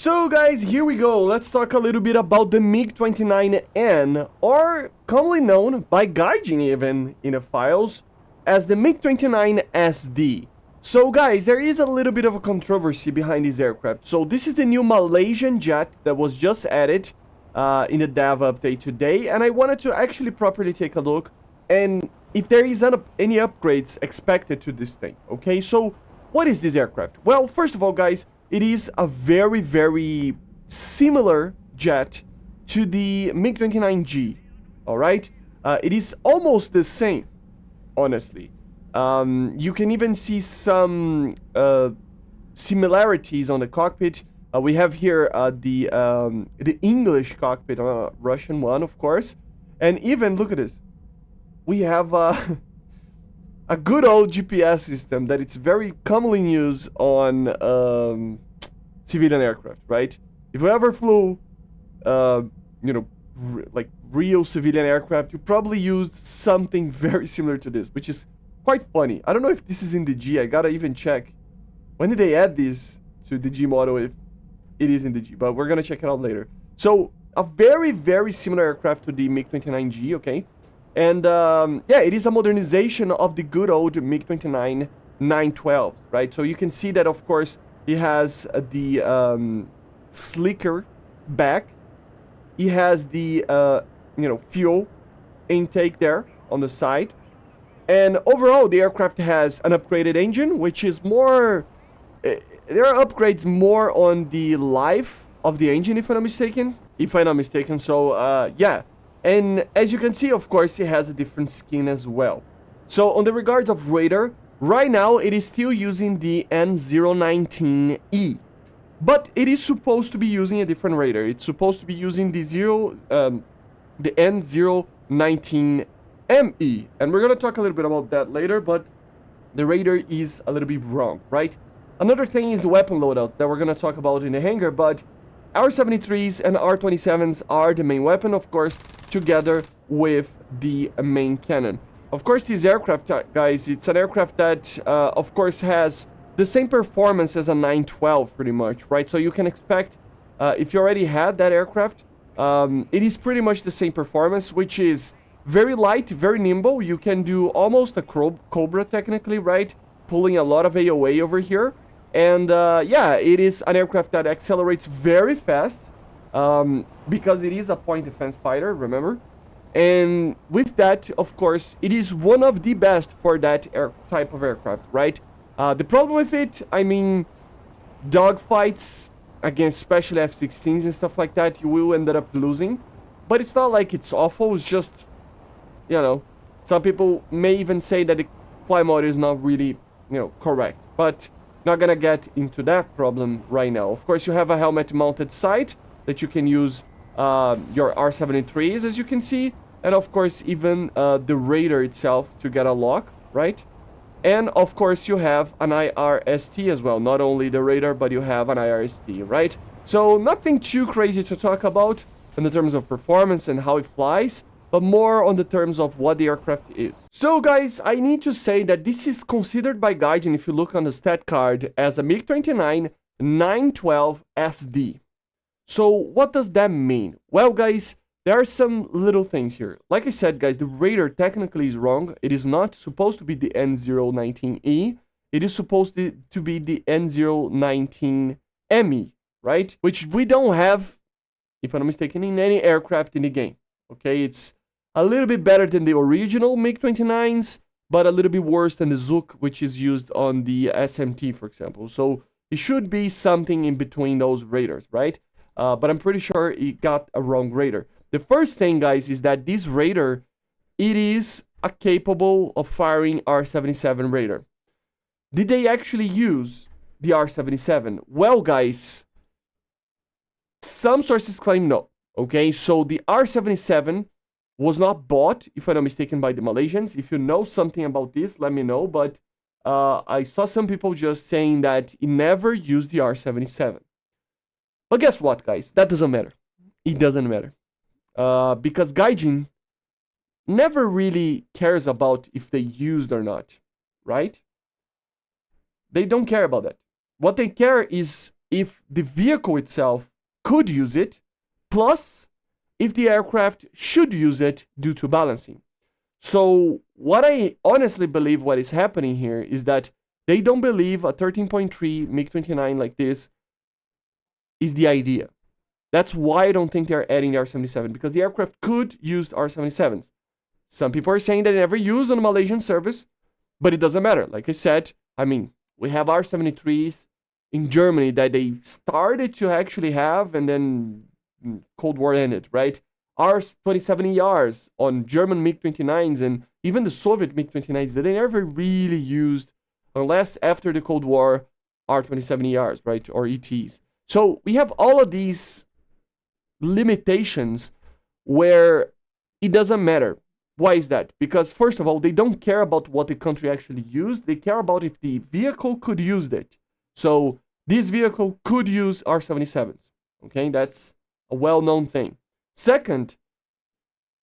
So guys, here we go. Let's talk a little bit about the MiG-29N, or commonly known by Gaijin even in the files as the MiG-29SD. So guys, there is a little bit of a controversy behind this aircraft. So this is the new Malaysian jet that was just added in the dev update today, and I wanted to actually properly take a look and if there is any upgrades expected to this thing. Okay, so what is this aircraft? Well, first of all guys, it is a very similar jet to the MiG-29G, alright? It is almost the same, honestly. You can even see some similarities on the cockpit. We have here the English cockpit, Russian one, of course. And even, look at this. We have a good old GPS system that it's very commonly used on civilian aircraft, right? If you ever flew, like real civilian aircraft, you probably used something very similar to this, which is quite funny. I don't know if this is in the G. I gotta even check. When did they add this to the G model if it is in the G? But we're gonna check it out later. So, a very similar aircraft to the MiG-29G, okay? And, yeah, it is a modernization of the good old MiG-29N, right? So you can see that, of course, it has the sleeker back. It has the, fuel intake there on the side. And overall, the aircraft has an upgraded engine, which is more... there are upgrades more on the life of the engine, if I'm not mistaken. So, yeah. And as you can see, of course, it has a different skin as well. So, on the regards of radar, right now, it is still using the N019E. But it is supposed to be using a different radar. It's supposed to be using the N019ME. And we're going to talk a little bit about that later, but the radar is a little bit wrong, right? Another thing is the weapon loadout that we're going to talk about in the hangar, but R-73's and R-77's are the main weapon, of course, together with the main cannon. Of course, this aircraft, guys, it's an aircraft that, of course, has the same performance as a 912, pretty much, right? So you can expect, if you already had that aircraft, it is pretty much the same performance, which is very light, very nimble. You can do almost a Cobra, technically, right? Pulling a lot of AOA over here. And, yeah, it is an aircraft that accelerates very fast, because it is a point defense fighter, remember? And with that, of course, it is one of the best for that type of aircraft, right? The problem with it, I mean, dogfights against especially F-16s and stuff like that, you will end up losing. But it's not like it's awful, it's just, some people may even say that the fly mode is not really, correct. But not gonna get into that problem right now. Of course, you have a helmet-mounted sight that you can use your R-73s, as you can see. And of course, even the radar itself to get a lock, right? And of course, you have an IRST as well. Not only the radar, but you have an IRST, right? So nothing too crazy to talk about in the terms of performance and how it flies, but more on the terms of what the aircraft is. So guys, I need to say that this is considered by Gaijin, if you look on the stat card, as a MiG-29N So what does that mean? Well guys, there are some little things here. Like I said guys, the radar technically is wrong. It is not supposed to be the N019E. It is supposed to be the N019ME, right? Which we don't have, if I'm not mistaken, in any aircraft in the game. Okay, it's a little bit better than the original MiG-29s, but a little bit worse than the Zook, which is used on the SMT, for example. So it should be something in between those radars, right? But I'm pretty sure it got a wrong radar. The first thing, guys, is that this radar, it is capable of firing R-77 radar. Did they actually use the R-77? Well, guys, some sources claim no. Okay, so the R-77 was not bought, if I'm not mistaken, by the Malaysians. If you know something about this, let me know. But I saw some people just saying that it never used the R-77. But guess what, guys? That doesn't matter. It doesn't matter. Because Gaijin never really cares about if they used or not, right? They don't care about that. What they care is if the vehicle itself could use it, plus if the aircraft should use it due to balancing. So what I honestly believe what is happening here is that they don't believe a 13.3 MiG-29 like this is the idea. That's why I don't think they're adding the R-77, because the aircraft could use R-77's. Some people are saying that it never used on a Malaysian service, but it doesn't matter. Like I said, I mean, we have R-73s in Germany that they started to actually have, and then Cold War ended, right? R-27ERs on German MiG-29s and even the Soviet MiG-29s that they never really used unless after the Cold War R-27ERs, right? Or ETs. So we have all of these limitations where it doesn't matter. Why is that? Because first of all, they don't care about what the country actually used. They care about if the vehicle could use it. So this vehicle could use R-77s. Okay, that's a well-known thing. Second,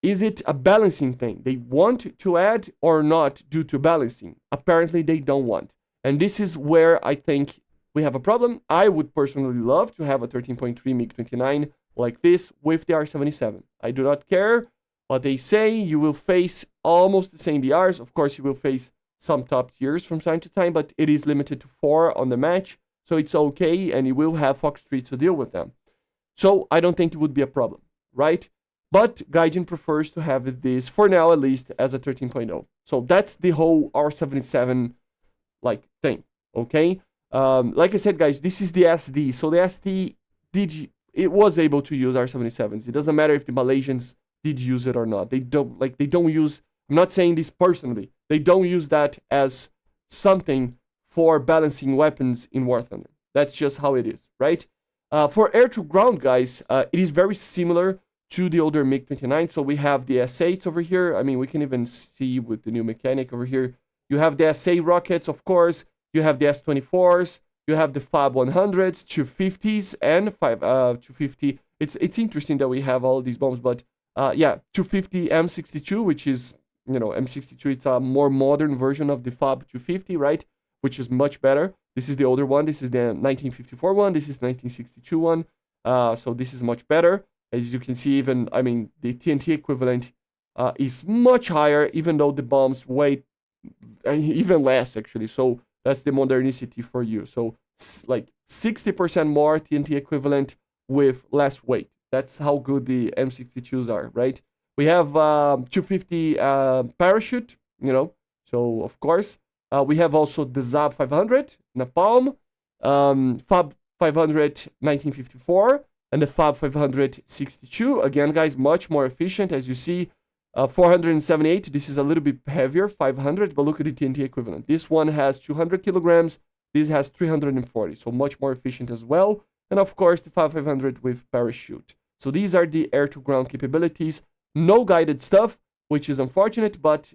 is it a balancing thing? They want to add or not due to balancing? Apparently they don't want. And this is where I think we have a problem. I would personally love to have a 13.3 MiG-29 like this with the R-77. I do not care what they say. You will face almost the same BRs. Of course, you will face some top tiers from time to time, but it is limited to 4 on the match. So it's okay, and you will have Fox 3 to deal with them. So I don't think it would be a problem, right? But Gaijin prefers to have this, for now at least, as a 13.0. So that's the whole R-77 like thing, okay? Like I said, guys, this is the SD. So the SD it was able to use R-77s. It doesn't matter if the Malaysians did use it or not. They don't use, I'm not saying this personally, they don't use that as something for balancing weapons in War Thunder. That's just how it is, right? For air-to-ground, guys, it is very similar to the older MiG-29. So we have the S8s over here. I mean, we can even see with the new mechanic over here. You have the SA rockets, of course. You have the S-24s. You have the FAB 100s, 250s, and 250. It's interesting that we have all these bombs, but yeah, 250 M62, which is, you know, M62, it's a more modern version of the FAB 250, right? Which is much better. This is the older one. This is the 1954 one. This is the 1962 one. So this is much better. As you can see, even, I mean, the TNT equivalent is much higher, even though the bombs weigh even less, actually. So that's the modernity for you. So like 60% more TNT equivalent with less weight. That's how good the M62s are, right? We have 250 parachute, you know. So, of course, we have also the ZAB 500, Napalm, FAB 500 1954, and the FAB 562. Again, guys, much more efficient. As you see, 478. This is a little bit heavier, 500, but look at the TNT equivalent. This one has 200 kilograms. This has 340, so much more efficient as well. And of course, the FAB 500 with parachute. So these are the air-to-ground capabilities. No guided stuff, which is unfortunate, but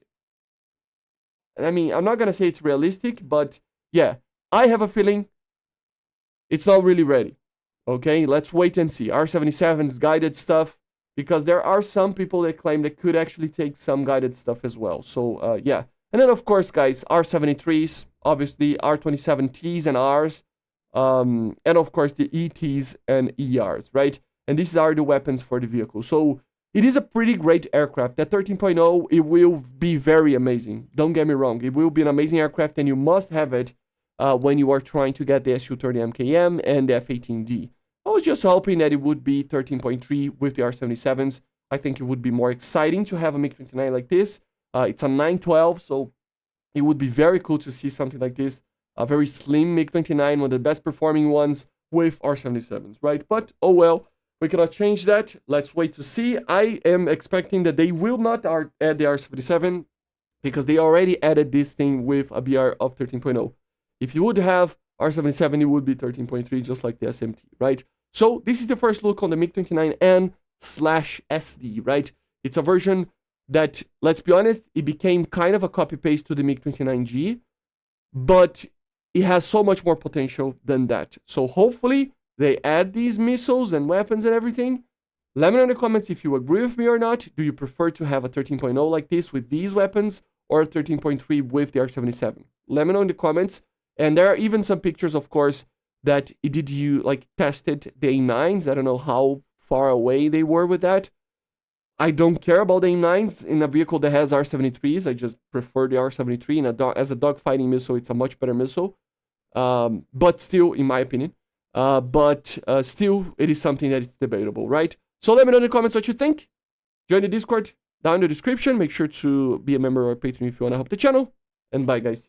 I mean, I'm not going to say it's realistic, but yeah, I have a feeling it's not really ready. Okay, let's wait and see. R-77's guided stuff, because there are some people that claim they could actually take some guided stuff as well. So, yeah. And then, of course, guys, R-73s, obviously, R-27Ts and Rs, and, of course, the ETs and ERs, right? And these are the weapons for the vehicle. So, it is a pretty great aircraft. That 13.0, it will be very amazing. Don't get me wrong. It will be an amazing aircraft, and you must have it when you are trying to get the Su-30 MKM and the F-18D. I was just hoping that it would be 13.3 with the R-77s. I think it would be more exciting to have a MiG-29 like this. It's a 912, so it would be very cool to see something like this. A very slim MiG-29, one of the best performing ones with R-77s, right? But, oh well, we cannot change that. Let's wait to see. I am expecting that they will not add the R-77 because they already added this thing with a BR of 13.0. If you would have R-77, it would be 13.3, just like the SMT, right? So this is the first look on the MiG-29N/SD, right? It's a version that, let's be honest, it became kind of a copy-paste to the MiG-29G, but it has so much more potential than that. So hopefully they add these missiles and weapons and everything. Let me know in the comments if you agree with me or not. Do you prefer to have a 13.0 like this with these weapons or a 13.3 with the R-77? Let me know in the comments. And there are even some pictures, of course, that did you like tested the aim-9s. I don't know how far away they were with that. I don't care about the aim-9s in a vehicle that has R-73s. I just prefer the R-73 as a dogfighting missile. It's a much better missile, but still, in my opinion, still, it is something that is debatable, right? So let me know in the comments what you think. Join the Discord down in the description. Make sure to be a member or a patron if you want to help the channel. And bye, guys.